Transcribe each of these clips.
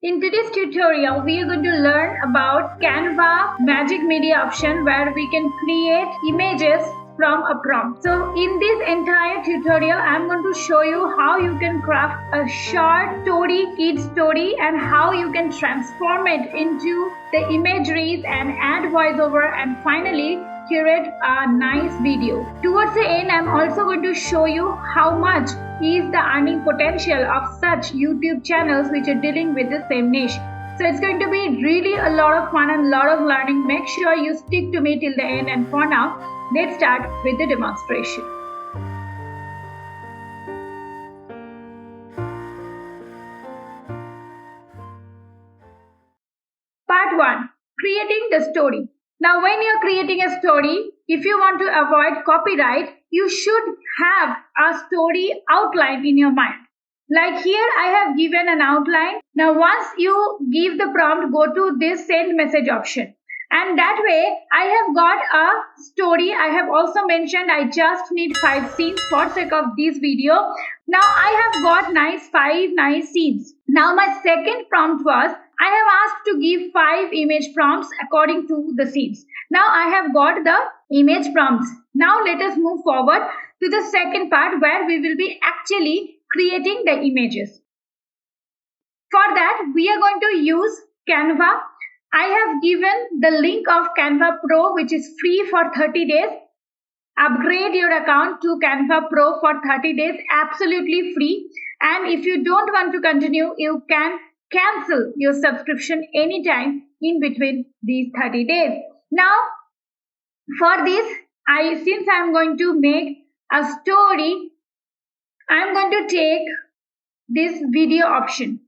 In today's tutorial, we are going to learn about Canva Magic Media option where we can create images from a prompt. So in this entire tutorial, I'm going to show you how you can craft a short story, kid story, and how you can transform it into the imageries and add voiceover, and finally curate a nice video. Towards the end, I'm also going to show you how much is the earning potential of such YouTube channels which are dealing with the same niche. So it's going to be really a lot of fun and a lot of learning. Make sure you stick to me till the end, and for now, let's start with the demonstration. Part 1. Creating the story. Now, when you're creating a story, if you want to avoid copyright, you should have a story outline in your mind. Like here, I have given an outline. Now, once you give the prompt, go to this send message option. And that way, I have got a story. I have also mentioned I just need 5 scenes for sake of this video. Now, I have got 5 nice scenes. Now, my second prompt was, I have asked to give 5 image prompts according to the scenes. Now I have got the image prompts. Now let us move forward to the second part where we will be actually creating the images. For that, we are going to use Canva. I have given the link of Canva Pro, which is free for 30 days. Upgrade your account to Canva Pro for 30 days, absolutely free. And if you don't want to continue, you can cancel your subscription anytime in between these 30 days. Now, for this, since I'm going to make a story, I'm going to take this video option.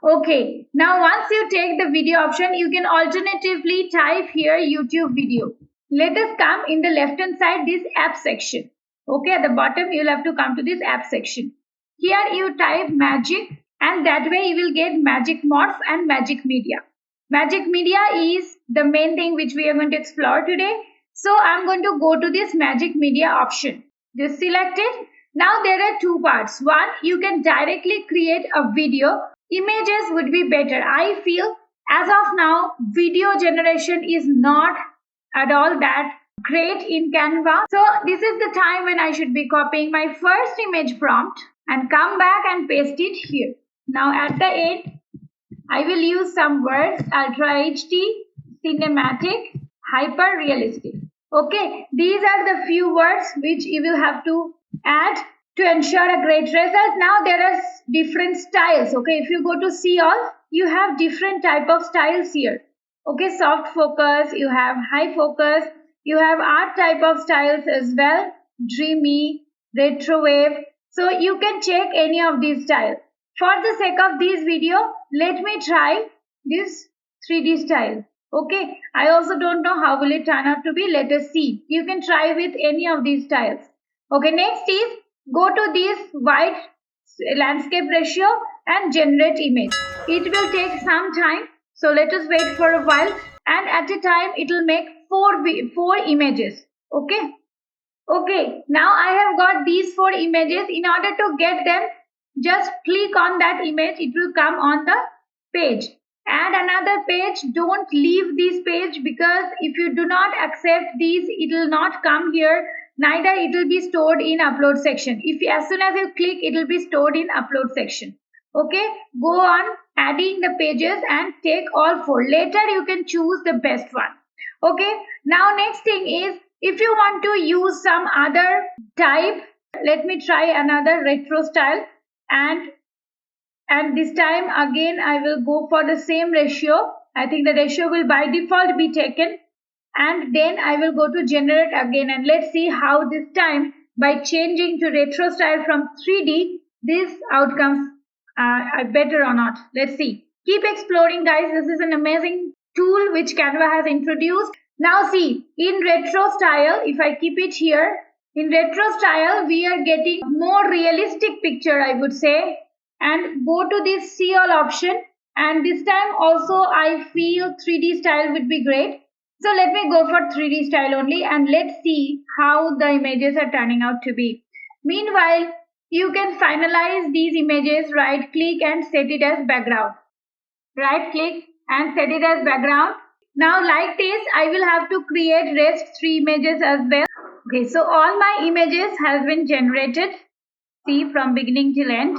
Okay, now once you take the video option, you can alternatively type here YouTube video. Let us come in the left hand side, this app section. Okay, at the bottom, you'll have to come to this app section. Here you type magic, and that way you will get magic morph and magic media. Magic media is the main thing which we are going to explore today. So I'm going to go to this magic media option. Just select it. Now there are two parts. One, you can directly create a video. Images would be better. I feel as of now, video generation is not at all that great in Canva. So this is the time when I should be copying my first image prompt and come back and paste it here. Now at the end, I will use some words: ultra HD, cinematic, hyper realistic. Okay, these are the few words which you will have to add to ensure a great result. Now there are different styles. Okay, if you go to see all, you have different type of styles here. Okay, soft focus, you have high focus, you have art type of styles as well, dreamy, retro wave. So you can check any of these styles. For the sake of this video, let me try this 3D style. Okay, I also don't know how will it turn out to be. Let us see. You can try with any of these styles. Okay, next is go to this white landscape ratio and generate image. It will take some time. So let us wait for a while, and at a time it will make 4 images. Okay. Okay, now I have got these 4 images. In order to get them, just click on that image. It will come on the page. Add another page. Don't leave this page, because if you do not accept these, it will not come here. Neither it will be stored in upload section. As soon as you click, it will be stored in upload section. Okay, go on adding the pages and take all 4. Later you can choose the best one. Okay, now next thing is, if you want to use some other type, let me try another retro style, and this time again I will go for the same ratio. I think the ratio will by default be taken, and then I will go to generate again, and let's see how this time by changing to retro style from 3D, these outcomes are better or not. Let's see. Keep exploring, guys. This is an amazing tool which Canva has introduced. Now see, in retro style, if I keep it here, in retro style, we are getting more realistic picture, I would say. And go to this see all option. And this time also, I feel 3D style would be great. So let me go for 3D style only, and let's see how the images are turning out to be. Meanwhile, you can finalize these images, right click and set it as background. right click and set it as background. Now like this, I will have to create rest 3 images as well. Okay, so all my images has been generated. See from beginning till end.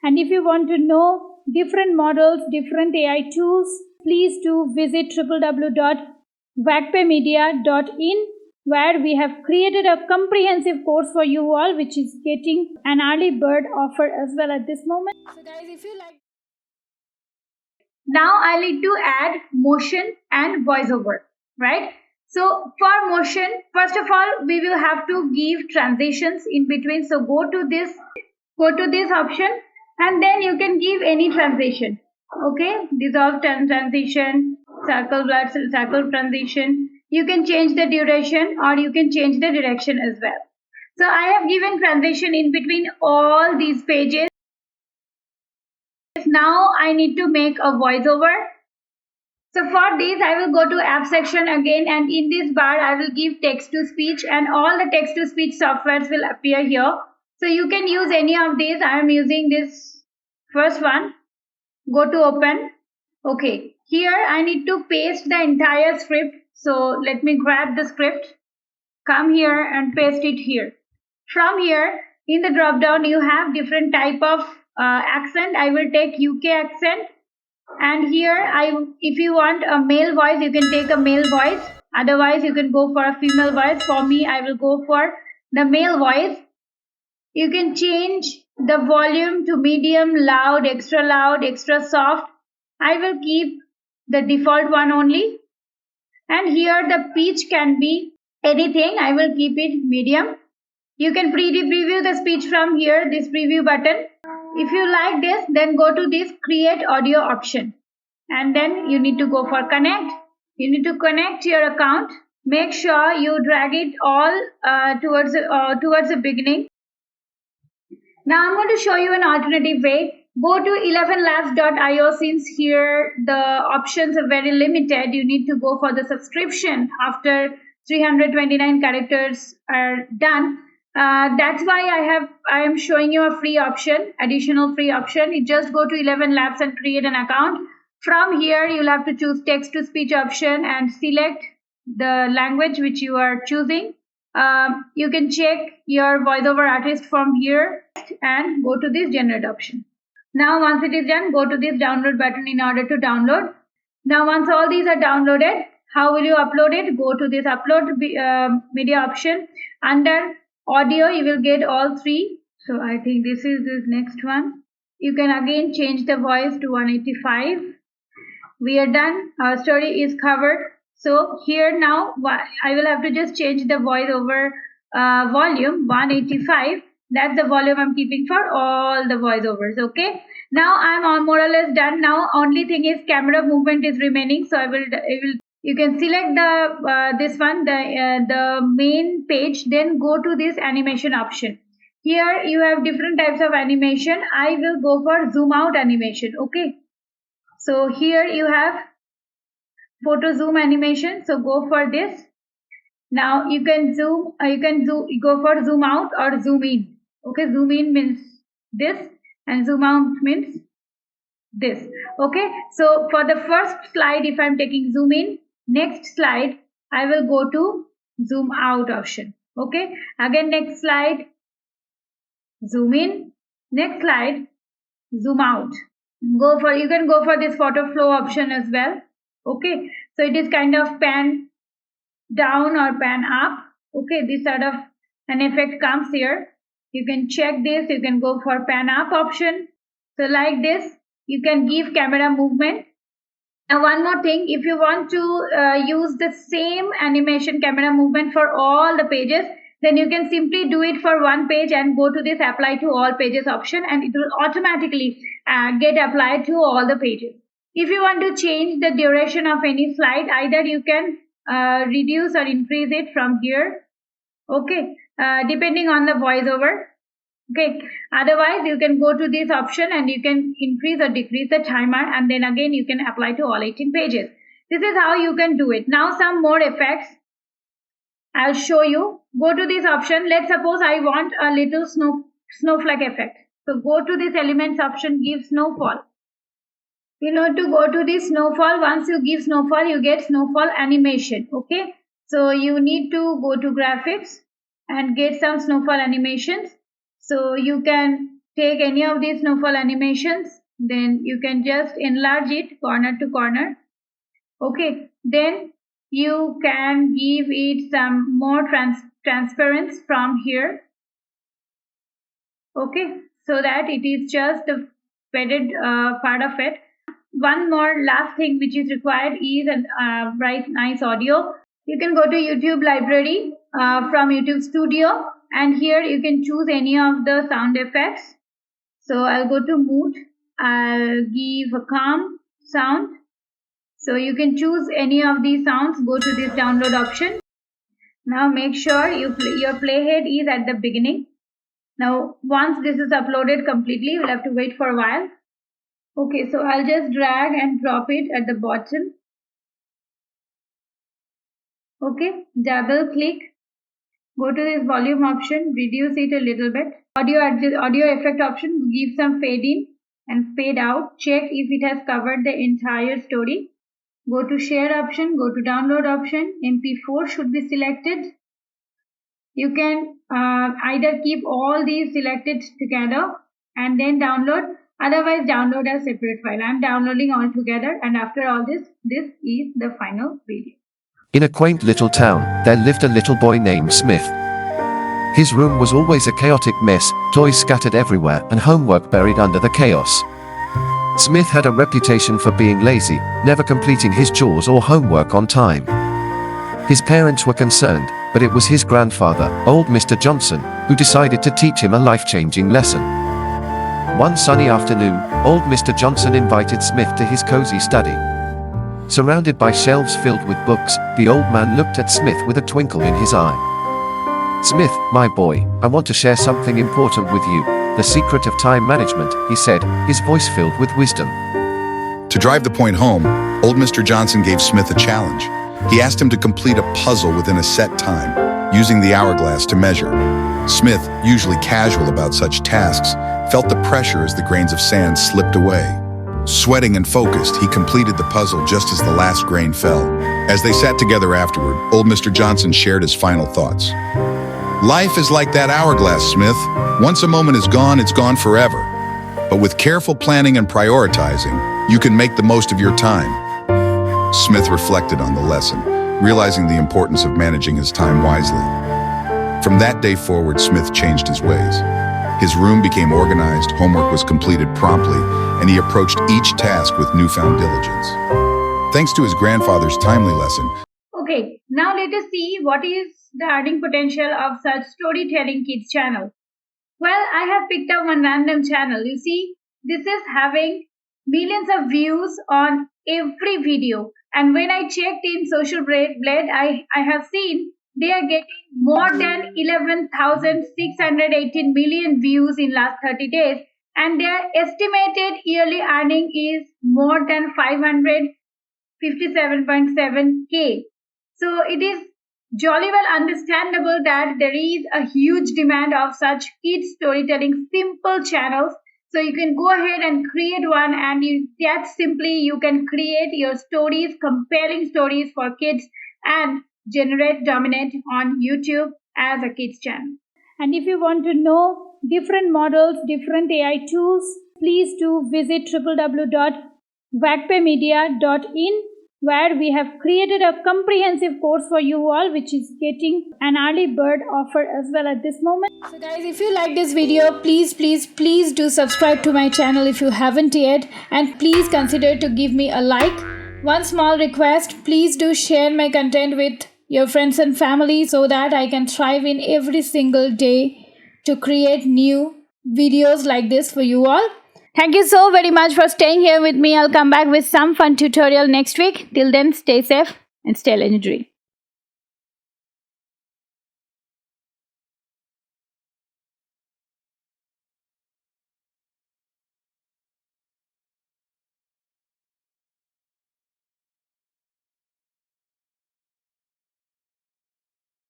And if you want to know different models, different AI tools, please do visit www.vagpemedia.in, where we have created a comprehensive course for you all, which is getting an early bird offer as well at this moment. So guys, if you like, now I need to add motion and voiceover, right? So for motion, first of all, we will have to give transitions in between. So go to this option, and then you can give any transition. Okay, dissolve transition, circle transition. You can change the duration or you can change the direction as well. So I have given transition in between all these pages. Now I need to make a voiceover. So for this, I will go to app section again, and in this bar, I will give text to speech, and all the text to speech softwares will appear here. So you can use any of these. I am using this first one. Go to open. Okay, here I need to paste the entire script. So let me grab the script, come here and paste it here. From here, in the drop down, you have different type of accent. I will take UK accent. And here, if you want a male voice, you can take a male voice. Otherwise, you can go for a female voice. For me, I will go for the male voice. You can change the volume to medium, loud, extra soft. I will keep the default one only. And here the pitch can be anything. I will keep it medium. You can preview the speech from here, this preview button. If you like this, then go to this create audio option. And then you need to go for connect. You need to connect your account. Make sure you drag it all towards the beginning. Now I'm going to show you an alternative way. Go to 11labs.io. Since here the options are very limited, you need to go for the subscription after 329 characters are done. That's why I am showing you a free option, additional free option. You just go to 11 Labs and create an account. From here, you'll have to choose text to speech option and select the language which you are choosing. You can check your voiceover artist from here and go to this generate option. Now once it is done, go to this download button in order to download. Now once all these are downloaded, how will you upload it? Go to this upload media option. Under audio, you will get all three. So I think this is this next one. You can again change the voice to 185. We are done. Our story is covered. So here now, I will have to just change the voice over volume 185. That's the volume I'm keeping for all the voiceovers. Okay. Now I'm all more or less done. Now only thing is camera movement is remaining. So I will. You can select the this one, the main page. Then go to this animation option. Here you have different types of animation. I will go for zoom out animation. Okay. So here you have photo zoom animation. So go for this. Now you can zoom. Go for zoom out or zoom in. Okay, zoom in means this, and zoom out means this. Okay. So for the first slide, if I'm taking zoom in, next slide I will go to zoom out option. Okay. Again, next slide, zoom in. Next slide, zoom out. You can go for this photo flow option as well. Okay, so it is kind of pan down or pan up. Okay, this sort of an effect comes here. You can check this. You can go for pan up option. So like this, you can give camera movement. Now one more thing, if you want to use the same animation camera movement for all the pages, then you can simply do it for one page and go to this apply to all pages option, and it will automatically get applied to all the pages. If you want to change the duration of any slide, either you can reduce or increase it from here. Okay, depending on the voiceover. Okay, otherwise you can go to this option and you can increase or decrease the timer, and then again you can apply to all 18 pages. This is how you can do it. Now some more effects I'll show you. Go to this option. Let's suppose I want a little snowflake effect. So go to this elements option, give snowfall. To go to the snowfall. Once you give snowfall, you get snowfall animation. Okay, so you need to go to graphics and get some snowfall animations. So you can take any of these snowfall animations, then you can just enlarge it corner to corner. Okay, then you can give it some more transparency from here. Okay, so that it is just the faded part of it. One more last thing which is required is a bright nice audio. You can go to YouTube library from YouTube Studio, and here you can choose any of the sound effects. So I'll go to mood. I'll give a calm sound. So you can choose any of these sounds. Go to this download option. Now make sure your playhead is at the beginning. Now once this is uploaded completely, we'll have to wait for a while. Okay, so I'll just drag and drop it at the bottom. Okay, double click, go to this volume option, reduce it a little bit. Audio effect option, give some fade in and fade out. Check if it has covered the entire story. Go to share option, go to download option, MP4 should be selected. You can either keep all these selected together and then download. Otherwise, download a separate file. I'm downloading all together, and after all this is the final video. In a quaint little town, there lived a little boy named Smith. His room was always a chaotic mess, toys scattered everywhere, and homework buried under the chaos. Smith had a reputation for being lazy, never completing his chores or homework on time. His parents were concerned, but it was his grandfather, old Mr. Johnson, who decided to teach him a life-changing lesson. One sunny afternoon, old Mr. Johnson invited Smith to his cozy study. Surrounded by shelves filled with books, the old man looked at Smith with a twinkle in his eye. "Smith, my boy, I want to share something important with you, the secret of time management," he said, his voice filled with wisdom. To drive the point home, old Mr. Johnson gave Smith a challenge. He asked him to complete a puzzle within a set time, using the hourglass to measure. Smith, usually casual about such tasks, felt the pressure as the grains of sand slipped away. Sweating and focused, he completed the puzzle just as the last grain fell. As they sat together afterward, old Mr. Johnson shared his final thoughts. "Life is like that hourglass, Smith. Once a moment is gone, it's gone forever. But with careful planning and prioritizing, you can make the most of your time." Smith reflected on the lesson, realizing the importance of managing his time wisely. From that day forward, Smith changed his ways. His room became organized, homework was completed promptly, and he approached each task with newfound diligence. Thanks to his grandfather's timely lesson. Okay, now let us see what is the earning potential of such storytelling kids channel. Well, I have picked up one random channel. You see, this is having millions of views on every video. And when I checked in Social Blade, I have seen they are getting more than 11,618 million views in last 30 days. And their estimated yearly earning is more than 557.7K. So it is jolly well understandable that there is a huge demand of such kids storytelling simple channels. So you can go ahead and create one, and that simply you can create your stories, compelling stories for kids, and dominate on YouTube as a kids channel. And if you want to know different models, different AI tools, please do visit www.vagpemedia.in, where we have created a comprehensive course for you all, which is getting an early bird offer as well at this moment. So guys, if you like this video, please do subscribe to my channel if you haven't yet, and please consider to give me a like. One small request, please do share my content with your friends and family so that I can thrive in every single day to create new videos like this for you all. Thank you so very much for staying here with me. I'll come back with some fun tutorial next week. Till then, stay safe and stay legendary.